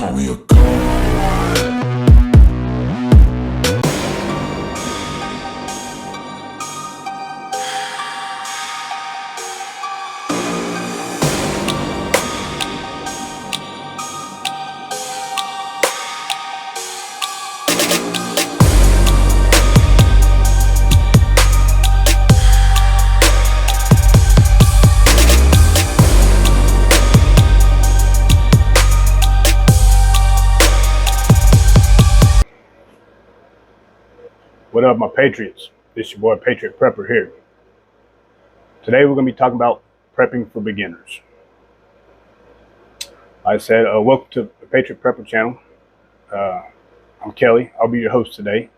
call me a god. What up, my Patriots? This is your boy Patriot Prepper here. Today we're going to be talking about prepping for beginners. Like I said, welcome to the Patriot Prepper channel. I'm Kelly. I'll be your host today.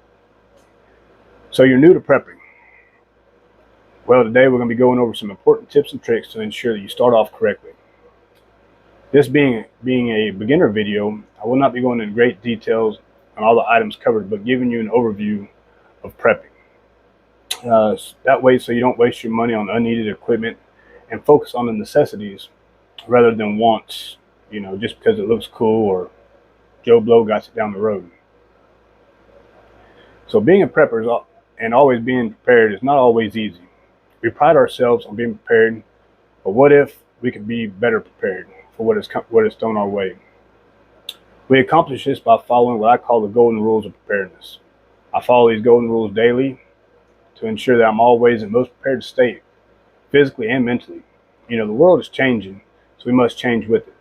So you're new to prepping. Well, today we're going to be going over some important tips and tricks to ensure that you start off correctly. This being a beginner video, I will not be going into great details on all the items covered, but giving you an overview of prepping. That way, so you don't waste your money on unneeded equipment and focus on the necessities rather than wants, just because it looks cool or Joe Blow got it down the road. So being a prepper and always being prepared is not always easy. We pride ourselves on being prepared, but what if we could be better prepared for what is thrown our way? We accomplish this by following what I call the golden rules of preparedness. I follow these golden rules daily to ensure that I'm always in the most prepared state, physically and mentally. The world is changing, so we must change with it.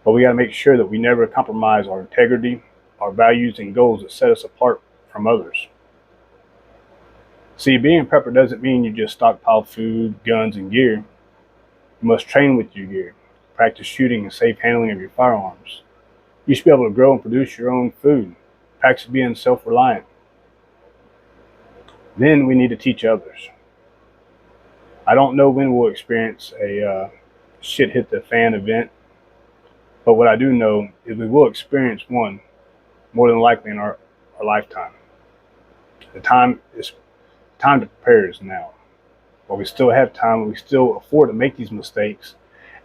But we got to make sure that we never compromise our integrity, our values, and goals that set us apart from others. See, being a prepper doesn't mean you just stockpile food, guns, and gear. You must train with your gear, practice shooting and safe handling of your firearms. You should be able to grow and produce your own food. Practice being self-reliant. Then we need to teach others. I don't know when we'll experience a shit hit the fan event, but what I do know is we will experience one more than likely in our lifetime. The time to prepare is now. But we still have time, we still afford to make these mistakes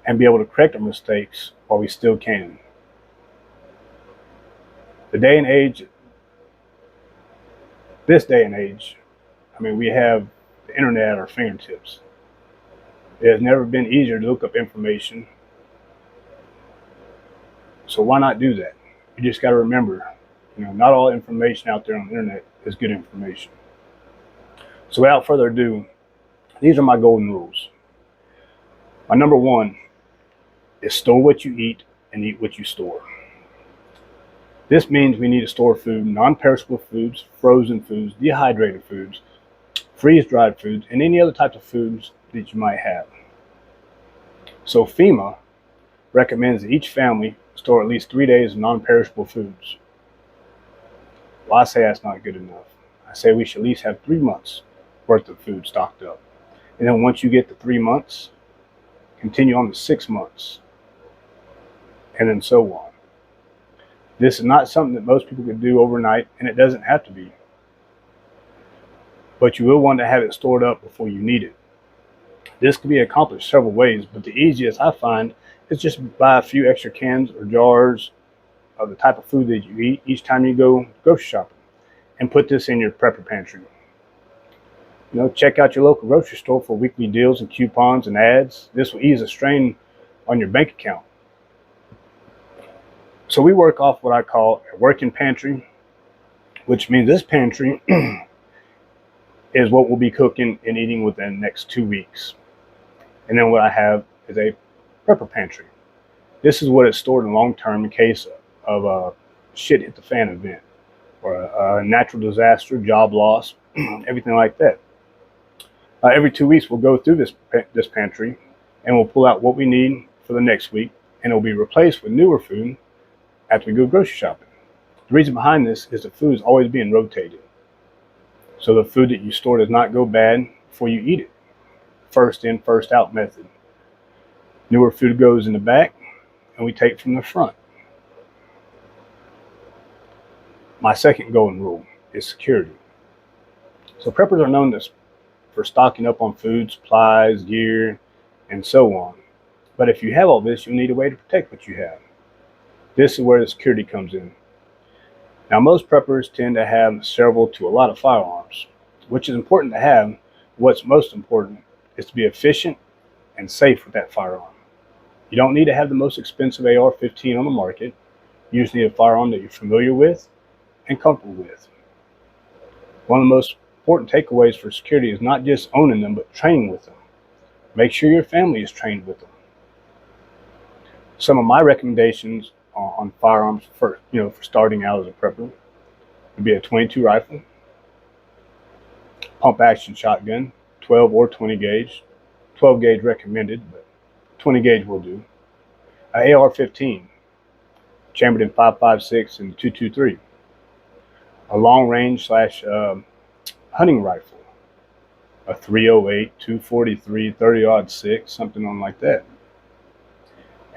and be able to correct our mistakes while we still can. This day and age, we have the internet at our fingertips. It has never been easier to look up information. So why not do that? You just got to remember, not all information out there on the internet is good information. So without further ado, these are my golden rules. My number one is store what you eat and eat what you store. This means we need to store food, non-perishable foods, frozen foods, dehydrated foods, freeze-dried foods, and any other types of foods that you might have. So FEMA recommends that each family store at least 3 days of non-perishable foods. Well, I say that's not good enough. I say we should at least have 3 months worth of food stocked up. And then once you get to 3 months, continue on to 6 months, and then so on. This is not something that most people can do overnight, and it doesn't have to be. But you will want to have it stored up before you need it. This can be accomplished several ways, but the easiest I find is just buy a few extra cans or jars of the type of food that you eat each time you go grocery shopping, and put this in your prepper pantry. Check out your local grocery store for weekly deals and coupons and ads. This will ease the strain on your bank account. So we work off what I call a working pantry, which means this pantry is what we'll be cooking and eating within the next 2 weeks. And then what I have is a prepper pantry. This is what is stored in long term in case of a shit hit the fan event or a natural disaster, job loss, everything like that. Every 2 weeks we'll go through this pantry and we'll pull out what we need for the next week, and it'll be replaced with newer food after we go grocery shopping. The reason behind this is the food is always being rotated. So the food that you store does not go bad before you eat it. First in, first out method. Newer food goes in the back and we take from the front. My second golden rule is security. So preppers are known for stocking up on food, supplies, gear, and so on. But if you have all this, you'll need a way to protect what you have. This is where the security comes in. Now, most preppers tend to have several to a lot of firearms, which is important to have. What's most important is to be efficient and safe with that firearm. You don't need to have the most expensive AR-15 on the market. You just need a firearm that you're familiar with and comfortable with. One of the most important takeaways for security is not just owning them, but training with them. Make sure your family is trained with them. Some of my recommendations on firearms for starting out as a prepper would be a 22 rifle, pump action shotgun, 12 or 20 gauge. 12 gauge recommended, but 20 gauge will do. A AR-15, chambered in 5.56 and 2.23. A long range / hunting rifle, a 308, 243, 30-06, something on like that.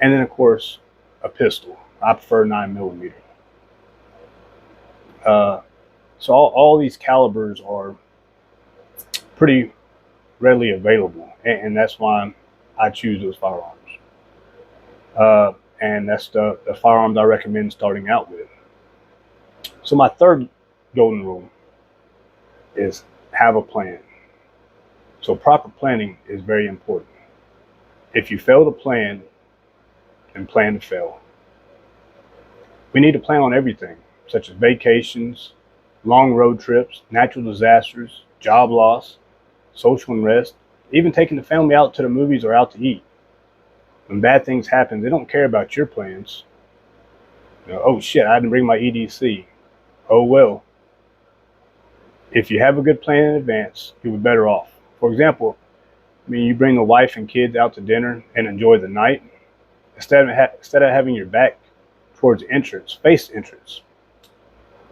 And then of course a pistol. I prefer 9mm. So all these calibers are pretty readily available, and that's why I choose those firearms. And that's the firearms I recommend starting out with. So my third golden rule is have a plan. So proper planning is very important. If you fail to plan, then plan to fail. We need to plan on everything, such as vacations, long road trips, natural disasters, job loss, social unrest, even taking the family out to the movies or out to eat. When bad things happen, they don't care about your plans. Oh shit, I didn't bring my EDC. Oh well. If you have a good plan in advance, you'll be better off. For example, you bring the wife and kids out to dinner and enjoy the night. Instead of having your back towards the entrance, face the entrance.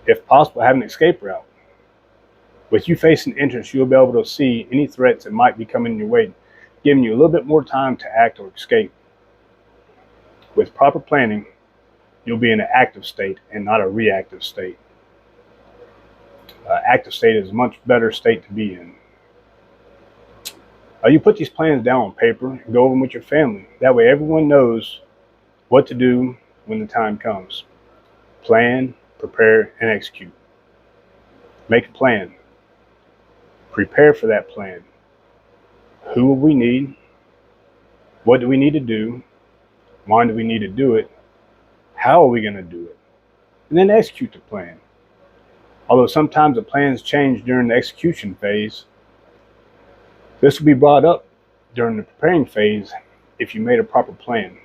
If possible, have an escape route. With you facing the entrance, you'll be able to see any threats that might be coming your way, giving you a little bit more time to act or escape. With proper planning, you'll be in an active state and not a reactive state. Active state is a much better state to be in. You put these plans down on paper and go over them with your family. That way everyone knows what to do when the time comes. Plan, prepare, and execute. Make a plan. Prepare for that plan. Who will we need? What do we need to do? Why do we need to do it? How are we going to do it? And then execute the plan. Although sometimes the plans change during the execution phase, this will be brought up during the preparing phase if you made a proper plan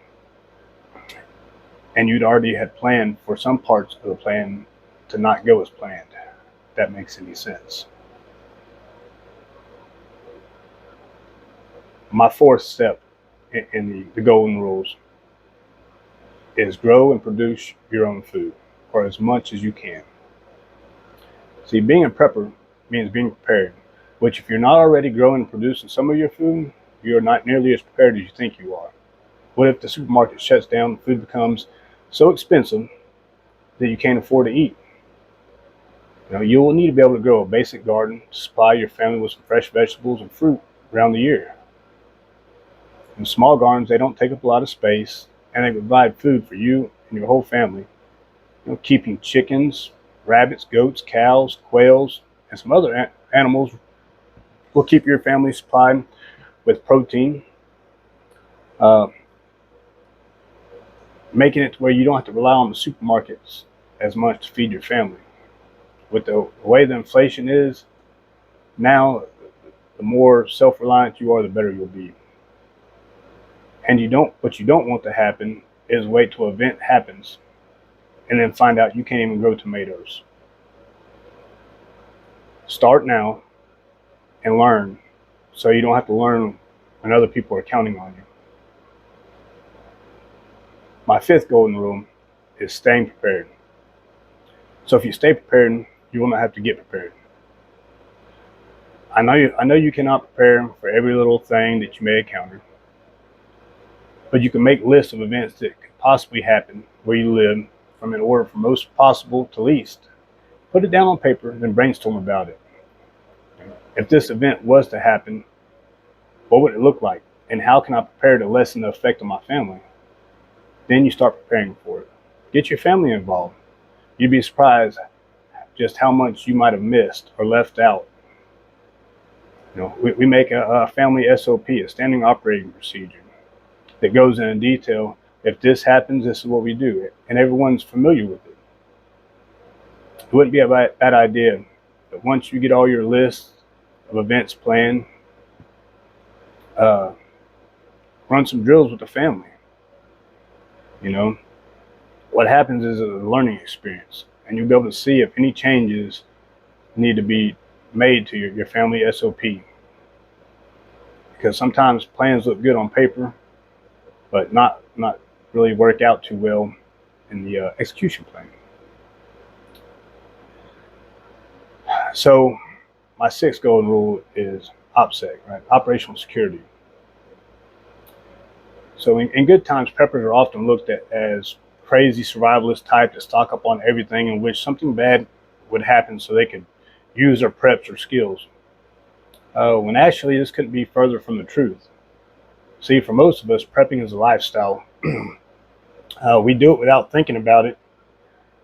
and you'd already had planned for some parts of the plan to not go as planned, if that makes any sense. My fourth step in the golden rules is grow and produce your own food, or as much as you can. See, being a prepper means being prepared, which if you're not already growing and producing some of your food, you're not nearly as prepared as you think you are. What if the supermarket shuts down and food becomes so expensive that you can't afford to eat? You will need to be able to grow a basic garden to supply your family with some fresh vegetables and fruit around the year. In small gardens, they don't take up a lot of space, and they provide food for you and your whole family. Keeping chickens, rabbits, goats, cows, quails, and some other animals will keep your family supplied with protein, making it to where you don't have to rely on the supermarkets as much to feed your family. With the way the inflation is now, the more self-reliant you are, the better you'll be. And what you don't want to happen is wait till an event happens and then find out you can't even grow tomatoes. Start now and learn, so you don't have to learn when other people are counting on you. My fifth golden rule is staying prepared. So if you stay prepared, you will not have to get prepared. I know you cannot prepare for every little thing that you may encounter, but you can make lists of events that could possibly happen where you live from an order from most possible to least. Put it down on paper, then brainstorm about it. If this event was to happen, what would it look like? And how can I prepare to lessen the effect on my family? Then you start preparing for it. Get your family involved. You'd be surprised just how much you might have missed or left out. We make a family SOP, a standing operating procedure, that goes into detail. If this happens, this is what we do, and everyone's familiar with it. It wouldn't be a bad idea, but once you get all your lists of events planned, uh, run some drills with the family. You know, what happens is a learning experience, and you'll be able to see if any changes need to be made to your family SOP. Because sometimes plans look good on paper, but not really work out too well in the execution plan. So my sixth golden rule is OPSEC, right? Operational security. So in good times, preppers are often looked at as crazy survivalist type that stock up on everything in which something bad would happen so they could use their preps or skills. When actually this couldn't be further from the truth. See, for most of us, prepping is a lifestyle. We do it without thinking about it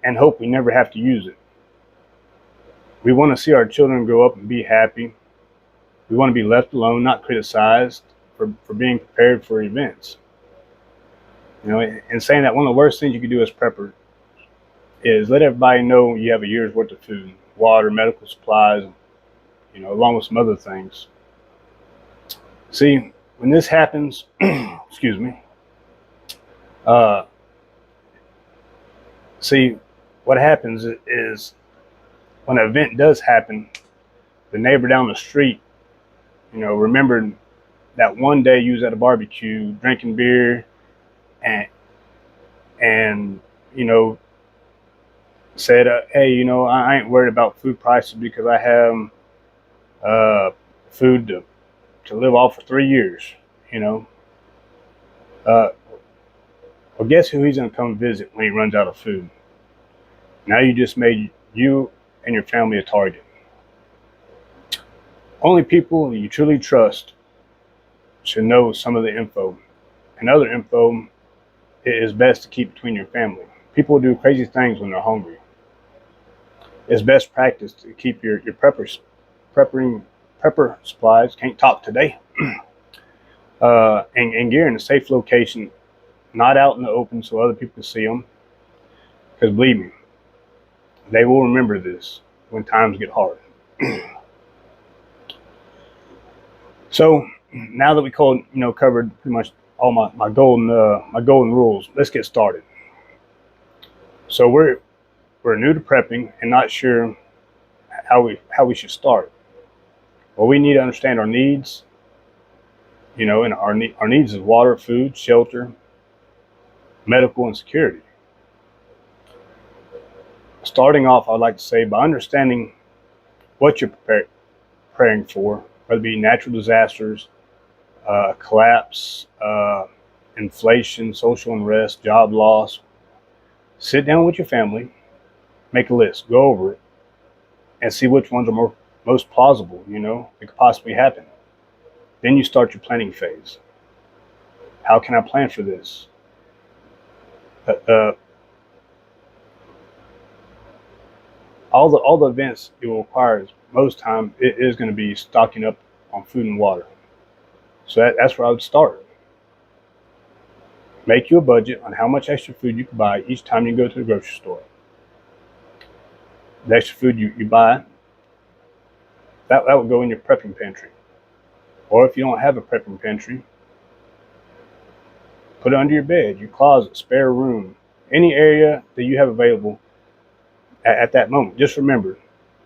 and hope we never have to use it. We want to see our children grow up and be happy. We want to be left alone, not criticized for being prepared for events. In saying that, one of the worst things you can do as prepper is let everybody know you have a year's worth of food, water, medical supplies, along with some other things. See, when this happens, excuse me, see, what happens is when an event does happen, the neighbor down the street, remembered that one day you was at a barbecue drinking beer and said, hey, I ain't worried about food prices because I have food to live off for 3 years. Well, guess who he's going to come visit when he runs out of food? Now you just made you and your family a target. Only people you truly trust should know some of the info. And other info is best to keep between your family. People do crazy things when they're hungry. It's best practice to keep your prepper supplies, can't talk today, and gear in a safe location, not out in the open so other people can see them. Because believe me, they will remember this when times get hard. So now that we covered pretty much all my golden rules, let's get started. So we're new to prepping and not sure how we should start. Well, we need to understand our needs. And our needs is water, food, shelter, medical, and security. Starting off, I'd like to say by understanding what you're preparing for, whether it be natural disasters, collapse, inflation, social unrest, job loss. Sit down with your family, make a list, go over it, and see which ones are most plausible, that could possibly happen. Then you start your planning phase. How can I plan for this? All the events you will require, most time it is going to be stocking up on food and water. So that's where I would start. Make you a budget on how much extra food you can buy each time you go to the grocery store. The extra food you buy, that would go in your prepping pantry. Or if you don't have a prepping pantry, put it under your bed, your closet, spare room, any area that you have available at that moment. Just remember,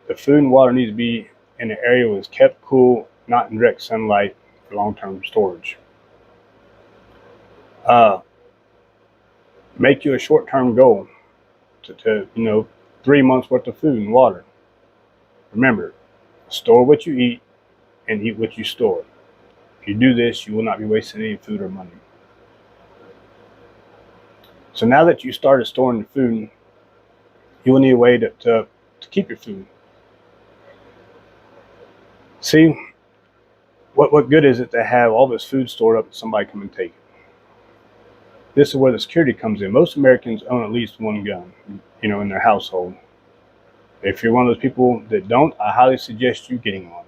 the food and water needs to be in an area where it's kept cool, not in direct sunlight for long-term storage. Make you a short-term goal to 3 months worth of food and water. Remember, store what you eat and eat what you store. If you do this, you will not be wasting any food or money. So now that you started storing the food, you will need a way to keep your food. See, what good is it to have all this food stored up and somebody come and take it? This is where the security comes in. Most Americans own at least one gun, in their household. If you're one of those people that don't, I highly suggest you getting one.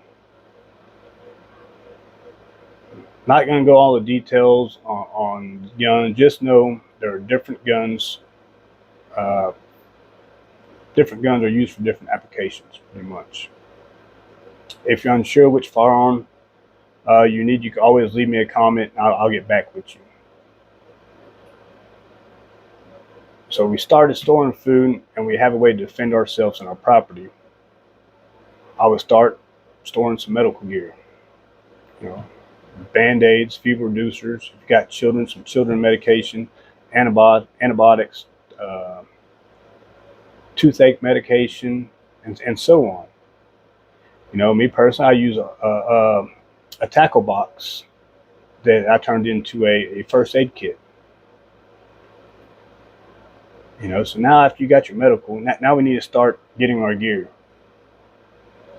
Not going to go all the details on guns. Just know there are different guns. Different guns are used for different applications, pretty much. If you're unsure which firearm you need, you can always leave me a comment and I'll get back with you. So we started storing food and we have a way to defend ourselves and our property. I would start storing some medical gear, Band-Aids, fever reducers. If you've got children, some children medication, antibiotics, toothache medication, and so on. Me personally, I use a tackle box that I turned into a first aid kit. So now after you got your medical, now we need to start getting our gear.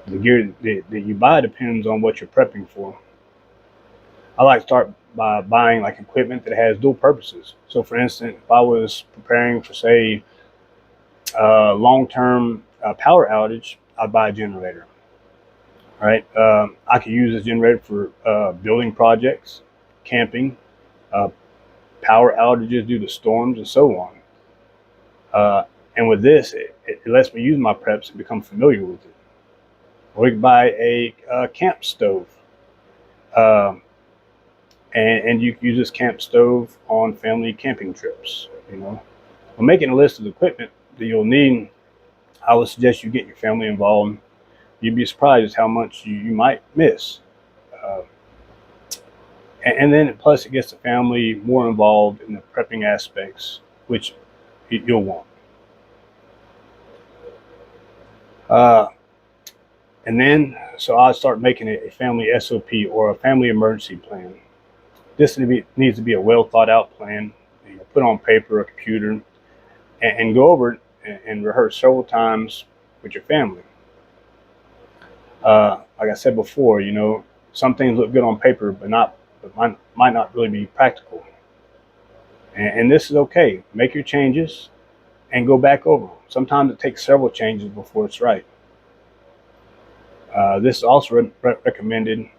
The gear that you buy depends on what you're prepping for. I like to start by buying like equipment that has dual purposes. So for instance, if I was preparing for, say, long-term power outage, I'd buy a generator. Right? I could use this generator for building projects, camping, power outages due to storms, and so on. And with this, it lets me use my preps and become familiar with it. Or we could buy a camp stove. And you can use this camp stove on family camping trips. When making a list of the equipment that you'll need, I would suggest you get your family involved. You'd be surprised how much you might miss. And then plus it gets the family more involved in the prepping aspects, which you'll want. And then, so I start making a family SOP or a family emergency plan. This needs to be a well thought out plan, put on paper or computer, and go over it and rehearse several times with your family. Like I said before, some things look good on paper, but might not really be practical. And this is okay. Make your changes and go back over them. Sometimes it takes several changes before it's right. This is also recommended.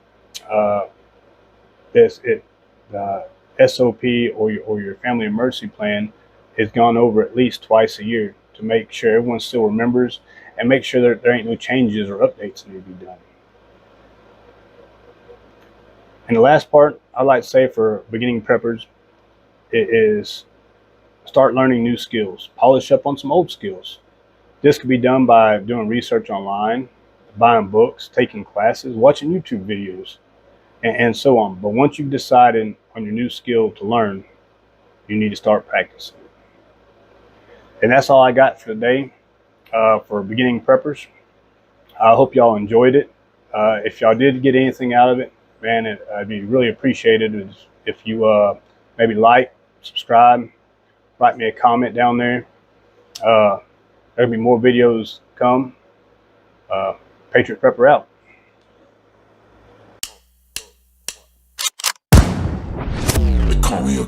The SOP or your family emergency plan is gone over at least twice a year to make sure everyone still remembers and make sure that there ain't no changes or updates that need to be done. And the last part I'd like to say for beginning preppers is start learning new skills. Polish up on some old skills. This could be done by doing research online, buying books, taking classes, watching YouTube videos, and so on. But once you've decided on your new skill to learn, you need to start practicing. And that's all I got for today for beginning preppers. I hope y'all enjoyed it. If y'all did get anything out of it, man, I'd be really appreciated if you maybe like, subscribe, write me a comment down there. There'll be more videos come. Patriot Prepper out. They call me a